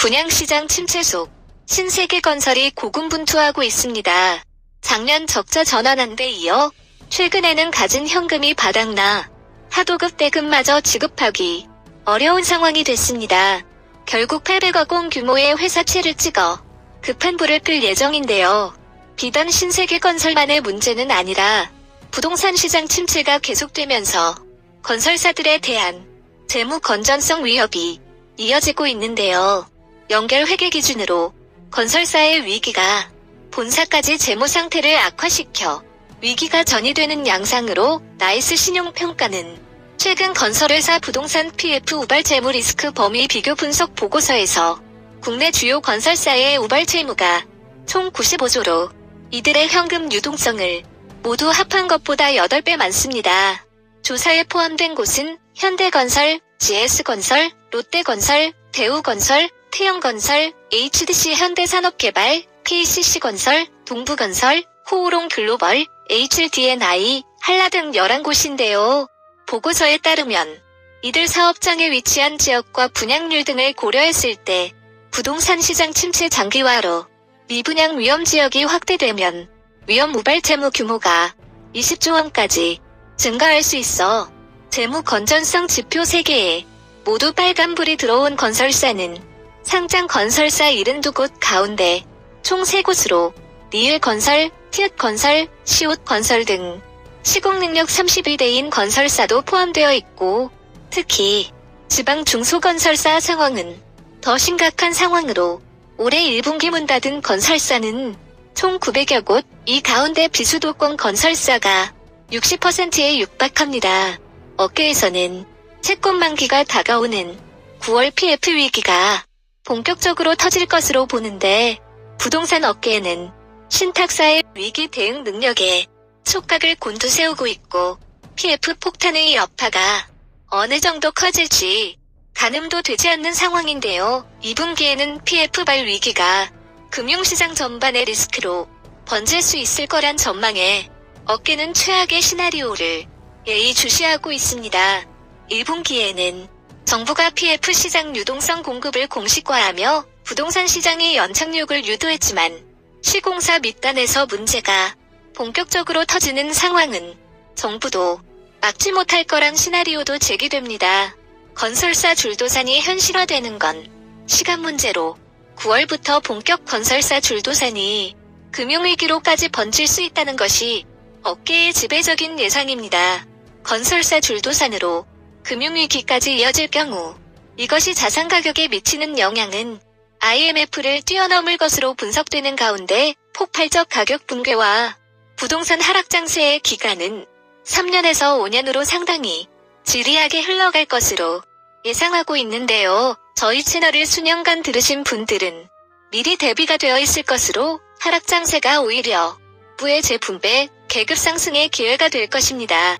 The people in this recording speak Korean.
분양시장 침체 속 신세계건설이 고군분투하고 있습니다. 작년 적자 전환한 데 이어 최근에는 가진 현금이 바닥나 하도급 대금마저 지급하기 어려운 상황이 됐습니다. 결국 800억 원 규모의 회사채를 찍어 급한 불을 끌 예정인데요. 비단 신세계건설만의 문제는 아니라 부동산 시장 침체가 계속되면서 건설사들에 대한 재무 건전성 위협이 이어지고 있는데요. 연결 회계 기준으로 건설사의 위기가 본사까지 재무 상태를 악화시켜 위기가 전이되는 양상으로 나이스 신용평가는 최근 건설회사 부동산 PF 우발 재무 리스크 범위 비교 분석 보고서에서 국내 주요 건설사의 우발 채무가 총 95조로 이들의 현금 유동성을 모두 합한 것보다 8배 많습니다. 조사에 포함된 곳은 현대건설, GS건설, 롯데건설, 대우건설, 태영건설, HDC 현대산업개발, KCC건설, 동부건설, 코오롱 글로벌, HDNI, 한라 등 11곳인데요. 보고서에 따르면 이들 사업장에 위치한 지역과 분양률 등을 고려했을 때 부동산 시장 침체 장기화로 미분양 위험 지역이 확대되면 위험 우발 채무 규모가 20조 원까지 증가할 수 있어 재무 건전성 지표 3개에 모두 빨간불이 들어온 건설사는 상장 건설사 72곳 가운데 총 3곳으로 리을건설, 티읕건설, 시옷건설 등 시공능력 32대인 건설사도 포함되어 있고 특히 지방 중소건설사 상황은 더 심각한 상황으로 올해 1분기 문 닫은 건설사는 총 900여 곳, 이 가운데 비수도권 건설사가 60%에 육박합니다. 업계에서는 채권 만기가 다가오는 9월 PF 위기가 본격적으로 터질 것으로 보는데 부동산 업계에는 신탁사의 위기 대응 능력에 촉각을 곤두세우고 있고 PF 폭탄의 여파가 어느 정도 커질지 가늠도 되지 않는 상황인데요. 2분기에는 PF발 위기가 금융시장 전반의 리스크로 번질 수 있을 거란 전망에 업계는 최악의 시나리오를 예의주시하고 있습니다. 1분기에는 정부가 PF 시장 유동성 공급을 공식화하며 부동산 시장의 연착륙을 유도했지만 시공사 밑단에서 문제가 본격적으로 터지는 상황은 정부도 막지 못할 거란 시나리오도 제기됩니다. 건설사 줄도산이 현실화되는 건 시간 문제로 9월부터 본격 건설사 줄도산이 금융위기로까지 번질 수 있다는 것이 업계의 지배적인 예상입니다. 건설사 줄도산으로 금융위기까지 이어질 경우 이것이 자산 가격에 미치는 영향은 IMF를 뛰어넘을 것으로 분석되는 가운데 폭발적 가격 붕괴와 부동산 하락 장세의 기간은 3년에서 5년으로 상당히 지리하게 흘러갈 것으로 예상하고 있는데요. 저희 채널을 수년간 들으신 분들은 미리 대비가 되어 있을 것으로 하락 장세가 오히려 부의 재분배, 계급 상승의 기회가 될 것입니다.